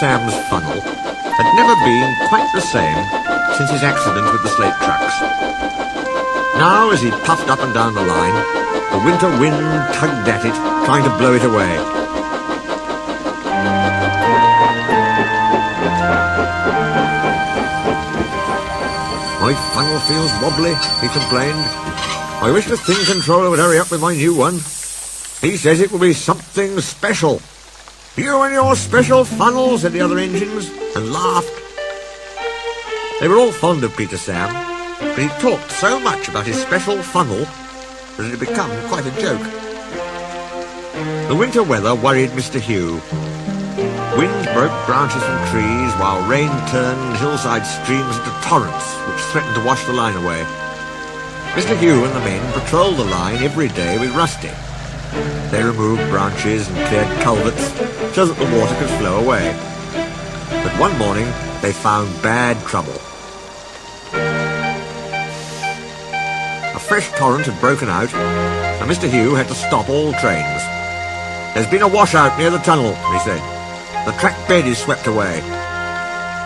Sam's funnel had never been quite the same since his accident with the slate trucks. Now, as he puffed up and down the line, the winter wind tugged at it, trying to blow it away. My funnel feels wobbly, he complained. I wish the thing controller would hurry up with my new one. He says it will be something special. You and your special funnel, said the other engines, and laughed. They were all fond of Peter Sam, but he talked so much about his special funnel that it had become quite a joke. The winter weather worried Mr. Hugh. Wind broke branches from trees, while rain turned hillside streams into torrents, which threatened to wash the line away. Mr. Hugh and the men patrolled the line every day with Rusty. They removed branches and cleared culverts so that the water could flow away. But one morning they found bad trouble. A fresh torrent had broken out, and Mr. Hugh had to stop all trains. There's been a washout near the tunnel, he said. The track bed is swept away.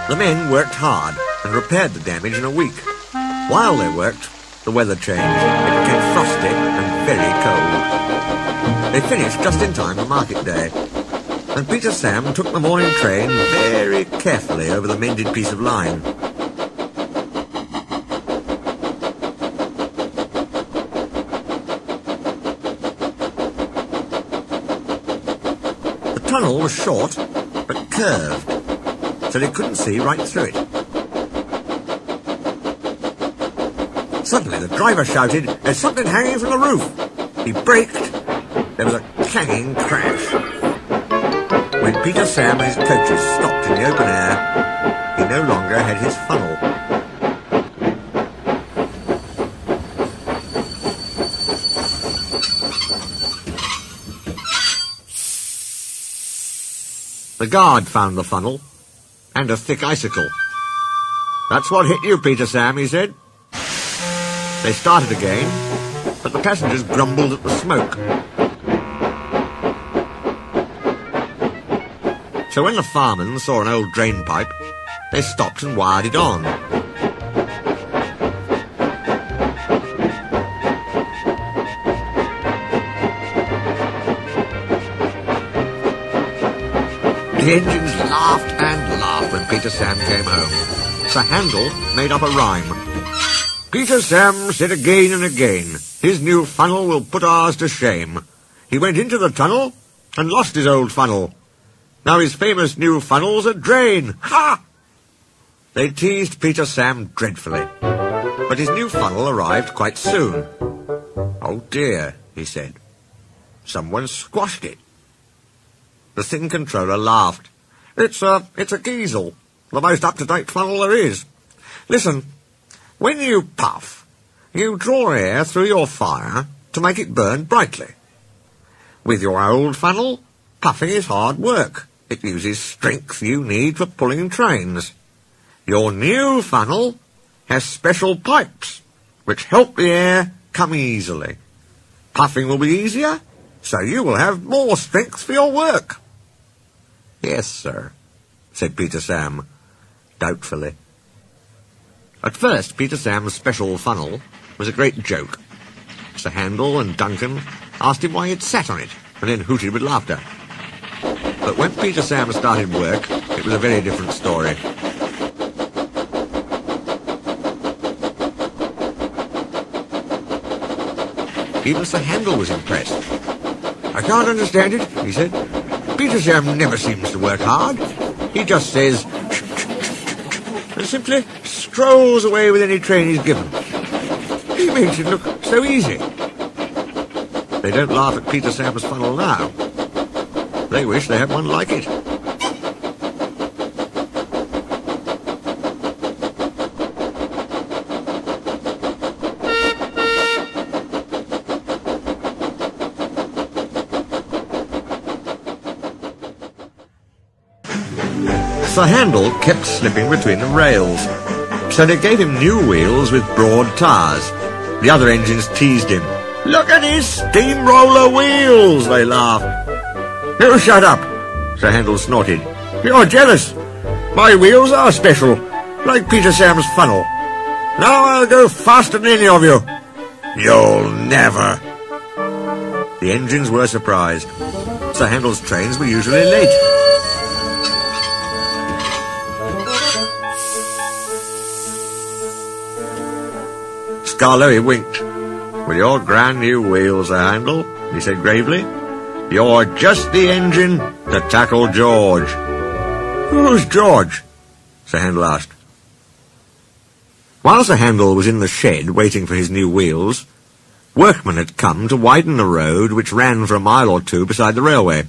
The men worked hard and repaired the damage in a week. While they worked, the weather changed. It became frosty and very cold. They finished just in time for market day, and Peter Sam took the morning train very carefully over the mended piece of line. The tunnel was short, but curved, so they couldn't see right through it. Suddenly the driver shouted, "There's something hanging from the roof!" He braked. There was a clanging crash. When Peter Sam and his coaches stopped in the open air, he no longer had his funnel. The guard found the funnel, and a thick icicle. "That's what hit you, Peter Sam," he said. They started again, but the passengers grumbled at the smoke. So when the firemen saw an old drain pipe, they stopped and wired it on. The engines laughed and laughed when Peter Sam came home. Sir Handel made up a rhyme. Peter Sam said again and again, his new funnel will put ours to shame. He went into the tunnel and lost his old funnel. Now his famous new funnel's a drain. Ha! They teased Peter Sam dreadfully, but his new funnel arrived quite soon. "Oh dear," he said. "Someone squashed it." The thin controller laughed. It's a Giesel, the most up-to-date funnel there is. Listen, when you puff, you draw air through your fire to make it burn brightly. With your old funnel, puffing is hard work. It uses strength you need for pulling trains. Your new funnel has special pipes, which help the air come easily. Puffing will be easier, so you will have more strength for your work." "Yes, sir," said Peter Sam, doubtfully. At first, Peter Sam's special funnel was a great joke. Sir Handel and Duncan asked him why he'd sat on it, and then hooted with laughter. But when Peter Sam started work, it was a very different story. Even Sir Handel was impressed. "I can't understand it," he said. "Peter Sam never seems to work hard. He just says, and simply strolls away with any train he's given. He makes it look so easy." They don't laugh at Peter Sam's funnel now. They wish they had one like it. Sir Handel kept slipping between the rails, so they gave him new wheels with broad tires. The other engines teased him. "Look at his steamroller wheels," they laughed. "You shut up," Sir Handel snorted. You're jealous. My wheels are special, like Peter Sam's funnel. Now I'll go faster than any of you. You'll never. The engines were surprised. Sir Handel's trains were usually late. Scarloey winked. With your grand new wheels, Sir Handel, he said gravely, you're just the engine to tackle George. Who's George? Sir Handel asked. While Sir Handel was in the shed waiting for his new wheels, workmen had come to widen the road which ran for a mile or two beside the railway.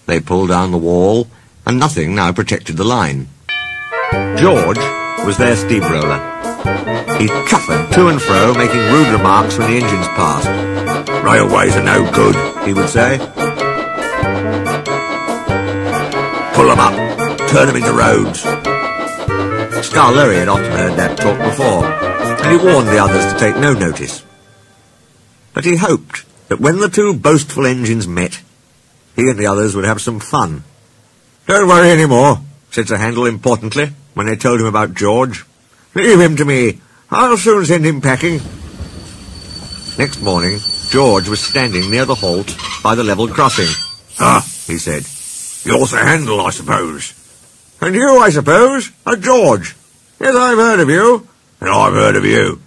They pulled down the wall, and nothing now protected the line. George was their steamroller. He chuffered to and fro, making rude remarks when the engines passed. Railways are no good, he would say. Pull them up, turn them into roads. Scarloey had often heard that talk before, and he warned the others to take no notice. But he hoped that when the two boastful engines met, he and the others would have some fun. Don't worry any more, said Sir Handel importantly, when they told him about George. Leave him to me. I'll soon send him packing. Next morning, George was standing near the halt by the level crossing. Ah, he said. You're Sir Handel, I suppose. And you, I suppose, are George. Yes, I've heard of you. And I've heard of you.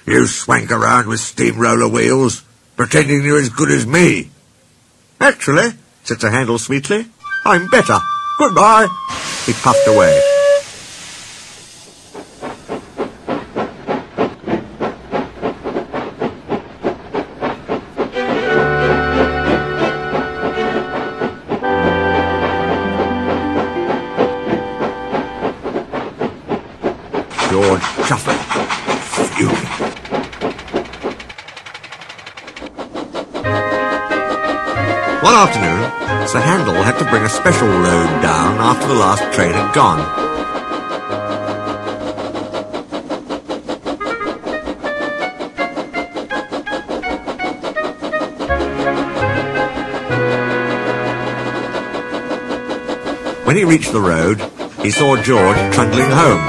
You swank around with steamroller wheels, pretending you're as good as me. Actually, said Sir Handel sweetly, I'm better. Goodbye. He puffed away. George chuffed, fuming. One afternoon, Sir Handel had to bring a special load down after the last train had gone. When he reached the road, he saw George trundling home.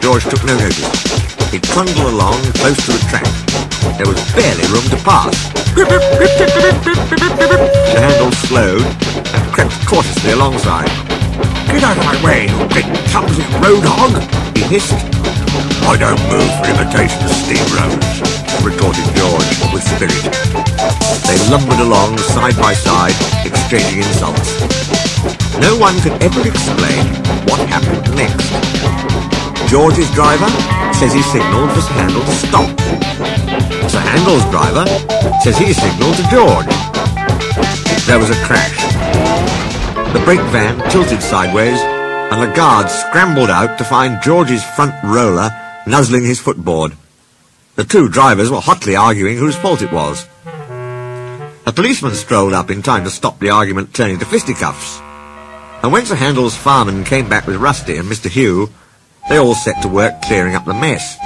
George took no notice. He trundled along close to the track. There was barely room to pass. Sir Handel slowed and crept cautiously alongside. Get out of my way, you big clumsy road hog, he hissed. I don't move for imitation steamrollers, retorted George with spirit. They lumbered along side by side, exchanging insults. No one could ever explain what happened next. George's driver says he signalled for Sir Handel to stop. Sir Handel's driver says he signalled to George. There was a crash. The brake van tilted sideways, and the guards scrambled out to find George's front roller nuzzling his footboard. The two drivers were hotly arguing whose fault it was. A policeman strolled up in time to stop the argument turning to fisticuffs. And when Sir Handel's fireman came back with Rusty and Mr. Hugh, they all set to work clearing up the mess.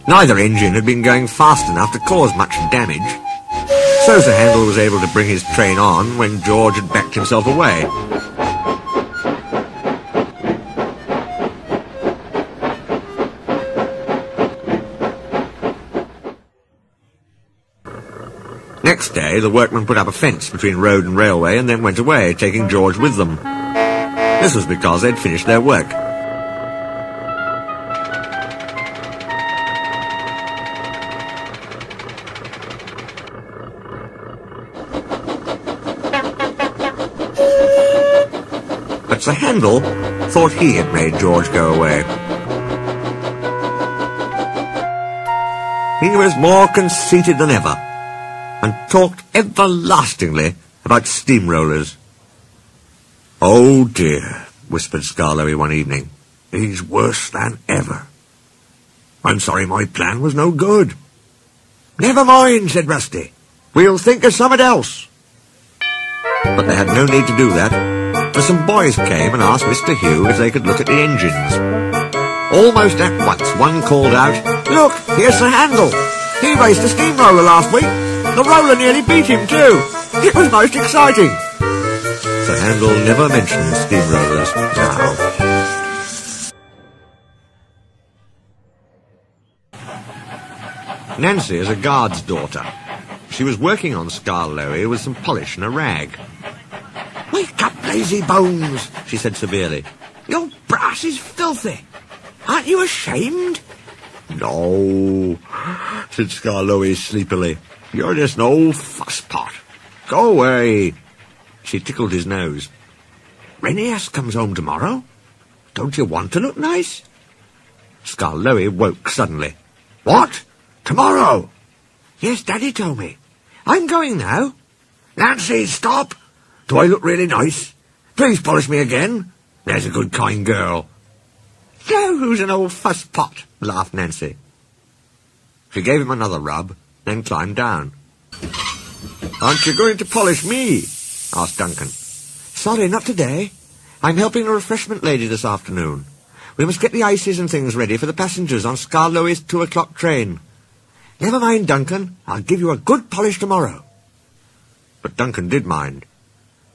Neither engine had been going fast enough to cause much damage. So Sir Handel was able to bring his train on when George had backed himself away. Next day, the workmen put up a fence between road and railway and then went away, taking George with them. This was because they'd finished their work. But Sir Handel thought he had made George go away. He was more conceited than ever, and talked everlastingly about steamrollers. Oh dear, whispered Scarloey one evening. He's worse than ever. I'm sorry my plan was no good. Never mind, said Rusty. We'll think of something else. But they had no need to do that, for some boys came and asked Mr. Hugh if they could look at the engines. Almost at once, one called out, "Look, here's the handle. He raced a steamroller last week. The roller nearly beat him too. It was most exciting." Sir Handel never mentioned steamrollers now. Nancy is a guard's daughter. She was working on Skarloey with some polish and a rag. "Wake up, lazy bones," she said severely. "Your brass is filthy. Aren't you ashamed?" "No," said Skarloey sleepily. "You're just an old fusspot. Go away." She tickled his nose. "Renias comes home tomorrow. Don't you want to look nice?" Skarloey woke suddenly. "What? Tomorrow?" "Yes, Daddy told me. I'm going now." "Nancy, stop! Do I look really nice? Please polish me again. There's a good, kind girl." "So who's an old fusspot?" laughed Nancy. She gave him another rub, then climbed down. "Aren't you going to polish me?" asked Duncan. "Sorry, not today. I'm helping a refreshment lady this afternoon. We must get the ices and things ready for the passengers on Skarloey's 2 o'clock train. Never mind, Duncan. I'll give you a good polish tomorrow." But Duncan did mind.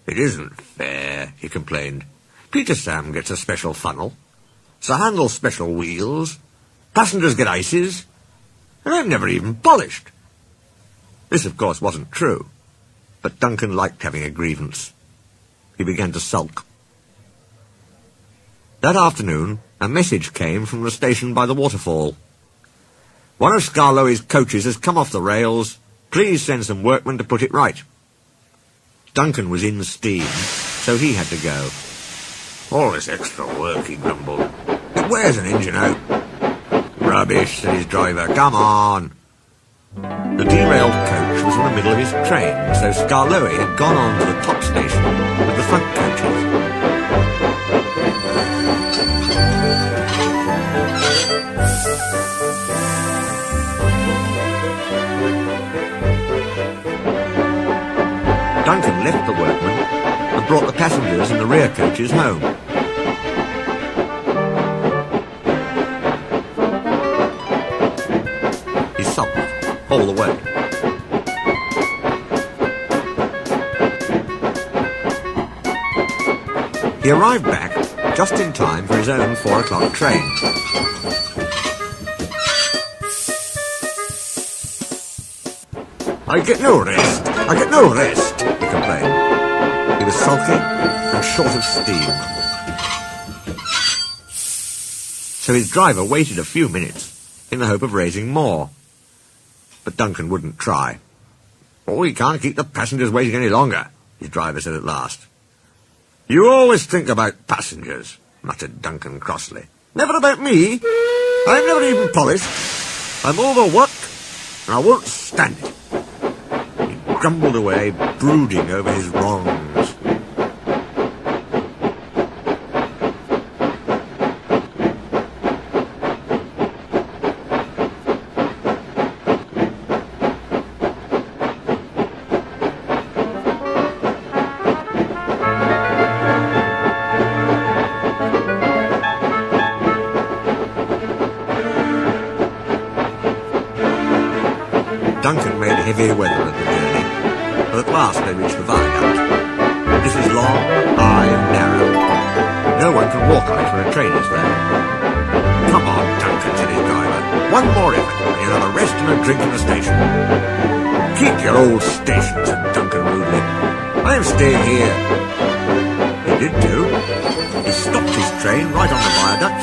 "It isn't fair," he complained. "Peter Sam gets a special funnel. Sir Handel's special wheels. Passengers get ices. And I'm never even polished." This, of course, wasn't true. But Duncan liked having a grievance. He began to sulk. That afternoon, a message came from the station by the waterfall. "One of Skarloey's coaches has come off the rails. Please send some workmen to put it right." Duncan was in steam, so he had to go. "All this extra work," he grumbled. "It wears an engine out." "Rubbish," said his driver. "Come on." The derailed coach was in the middle of his train, so Skarloey had gone on to the top station with the front coaches. Duncan left the workmen and brought the passengers in the rear coaches home. He sulked all the way. He arrived back just in time for his own 4 o'clock train. "I get no rest. I get no rest," he complained. He was sulky and short of steam. So his driver waited a few minutes in the hope of raising more. But Duncan wouldn't try. "Oh, we can't keep the passengers waiting any longer," his driver said at last. "You always think about passengers," muttered Duncan crossly. "Never about me. I'm never even polished. I'm overworked, and I won't stand it." He grumbled away, brooding over his wrongs. Duncan made heavy weather of the journey, but at last they reached the viaduct. This is long, high and narrow. No one can walk on it when a train is there. "Come on, Duncan," said his driver. "One more effort, and you'll have a rest and a drink in the station." "Keep your old station," said Duncan rudely. "I'm staying here." He did too. He stopped his train right on the viaduct,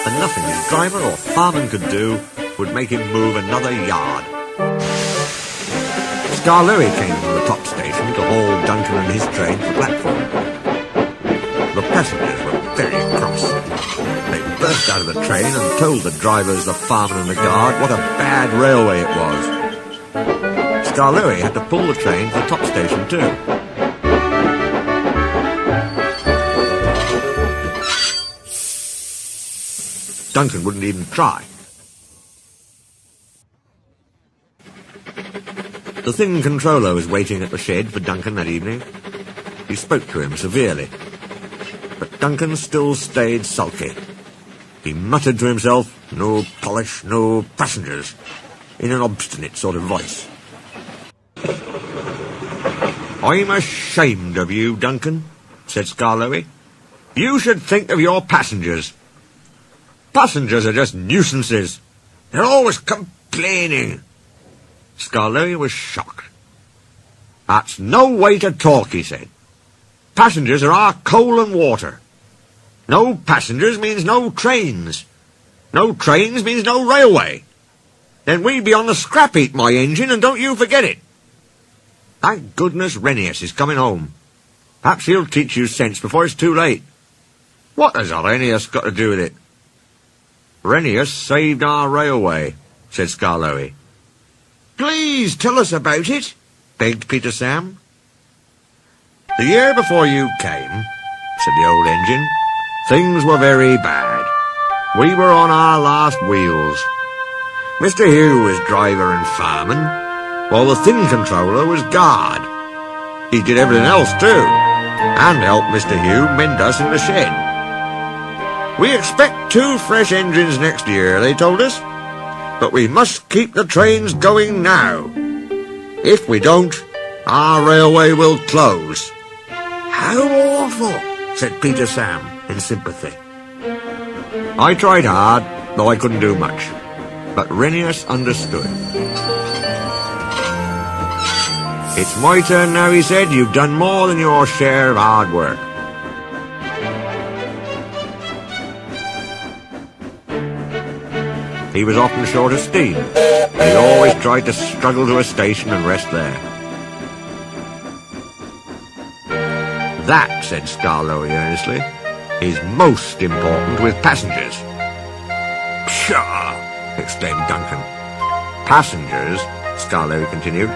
and nothing his driver or fireman could do would make him move another yard. Skarloey came from the top station to haul Duncan and his train to the platform. The passengers were very cross. They burst out of the train and told the drivers, the fireman and the guard what a bad railway it was. Skarloey had to pull the train to the top station too. Duncan wouldn't even try. The thin controller was waiting at the shed for Duncan that evening. He spoke to him severely, but Duncan still stayed sulky. He muttered to himself, "No polish, no passengers," in an obstinate sort of voice. "I'm ashamed of you, Duncan," said Skarloey. "You should think of your passengers. Passengers are just nuisances. They're always complaining." Skarloey was shocked. "That's no way to talk," he said. "Passengers are our coal and water. No passengers means no trains. No trains means no railway. Then we'd be on the scrap heap, my engine, and don't you forget it. Thank goodness Renius is coming home. Perhaps he'll teach you sense before it's too late. What has Renius got to do with it?" "Renius saved our railway," said Skarloey. "Please tell us about it," begged Peter Sam. "The year before you came," said the old engine, "things were very bad. We were on our last wheels. Mr. Hugh was driver and fireman, while the thin controller was guard. He did everything else too, and helped Mr. Hugh mend us in the shed. We expect 2 fresh engines next year, they told us, but we must keep the trains going now. If we don't, our railway will close." "How awful," said Peter Sam in sympathy. I tried hard, though I couldn't do much, but Renius understood. "It's my turn now," he said. "You've done more than your share of hard work." He was often short of steam, and he always tried to struggle to a station and rest there. "That," said Skarloey earnestly, "is most important with passengers." "Pshaw!" exclaimed Duncan. "Passengers," Skarloey continued,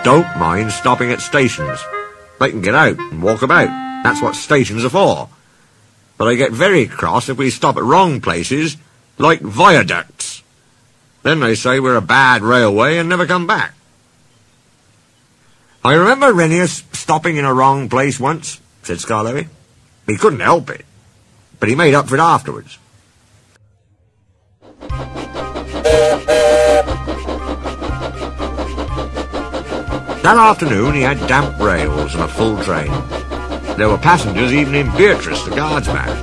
"don't mind stopping at stations. They can get out and walk about. That's what stations are for. But they get very cross if we stop at wrong places, like viaducts. Then they say we're a bad railway and never come back." "I remember Renius stopping in a wrong place once," said Skarloey. "He couldn't help it, but he made up for it afterwards." That afternoon he had damp rails and a full train. There were passengers even in Beatrice, the guard's man.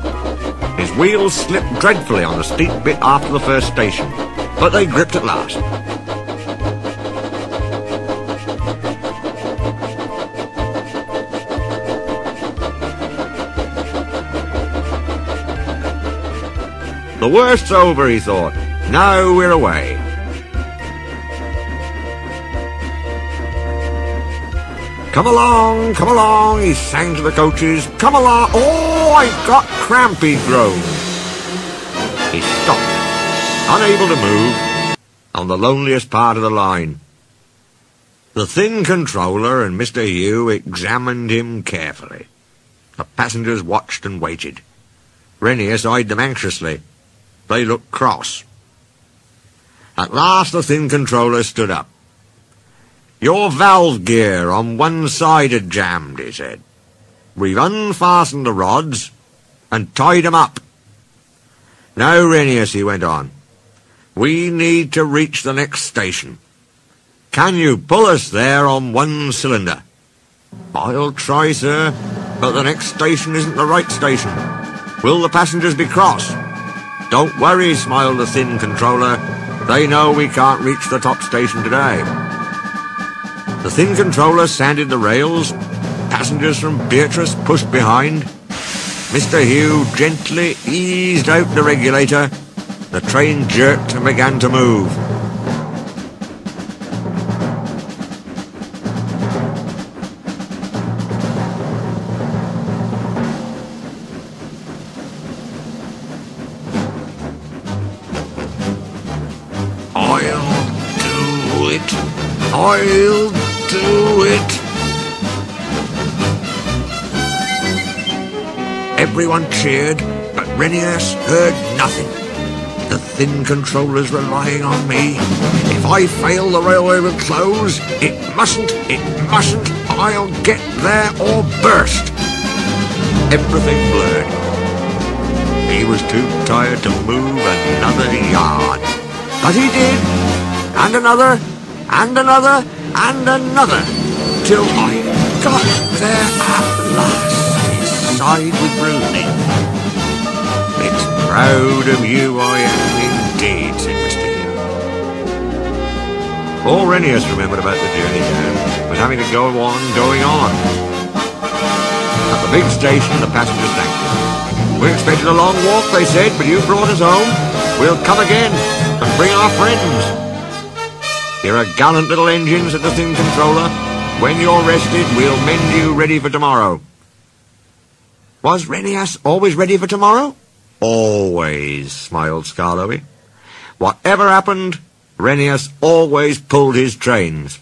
His wheels slipped dreadfully on the steep bit after the first station, but they gripped at last. The worst's over, he thought. Now we're away. Come along, he sang to the coaches. Come along. Oh, I've got cramp, he groaned. He stopped, unable to move, on the loneliest part of the line. The thin controller and Mr. Hugh examined him carefully. The passengers watched and waited. Renius eyed them anxiously. They looked cross. At last the thin controller stood up. "Your valve gear on one side had jammed," he said. "We've unfastened the rods and tied 'em up. Now, Renius," he went on, "we need to reach the next station. Can you pull us there on one cylinder?" "I'll try, sir, but the next station isn't the right station. Will the passengers be cross?" "Don't worry," smiled the thin controller. "They know we can't reach the top station today." The thin controller sanded the rails. Passengers from Beatrice pushed behind. Mr. Hugh gently eased out the regulator. The train jerked and began to move. I'll do it. Everyone cheered, but Renius heard nothing. The thin controller's relying on me. If I fail, the railway will close. It mustn't. I'll get there or burst. Everything blurred. He was too tired to move another yard. But he did, and another, and another, and another, till I got there at last, side with Rooney. It's proud of you I am indeed, said Mr. Hill. All Renius remembered about the journey down was having to go on going on. At the big station, the passengers thanked him. We expected a long walk, they said, but you brought us home. We'll come again and bring our friends. Here are gallant little engines at the thing controller. When you're rested, we'll mend you ready for tomorrow. Was Renias always ready for tomorrow? Always, smiled Skarloey. Whatever happened, Renius always pulled his trains.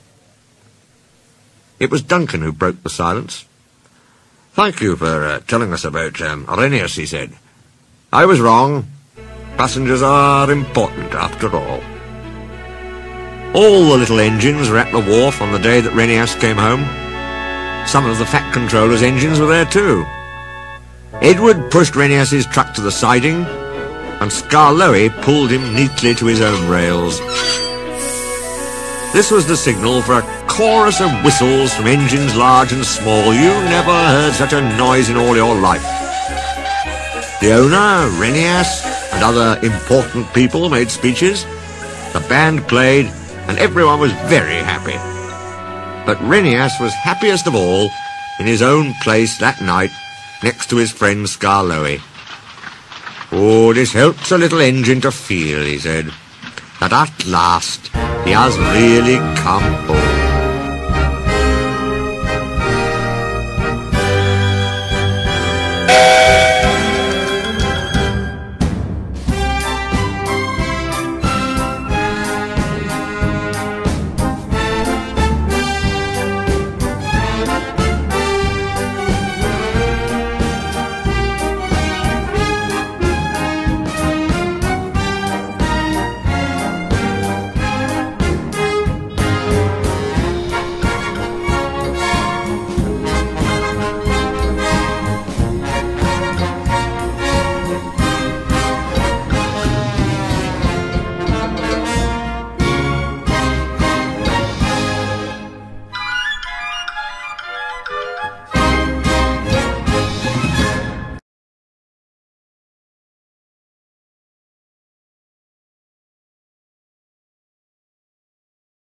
It was Duncan who broke the silence. Thank you for telling us about Renius, he said. I was wrong. Passengers are important, after all. All the little engines were at the wharf on the day that Renius came home. Some of the Fat Controller's engines were there too. Edward pushed Renius's truck to the siding, and Skarloey pulled him neatly to his own rails. This was the signal for a chorus of whistles from engines large and small. You never heard such a noise in all your life. The owner, Renius, and other important people made speeches. The band played, and everyone was very happy. But Renius was happiest of all in his own place that night, next to his friend Skarloey. Oh, this helps a little engine to feel, he said, that at last he has really come home.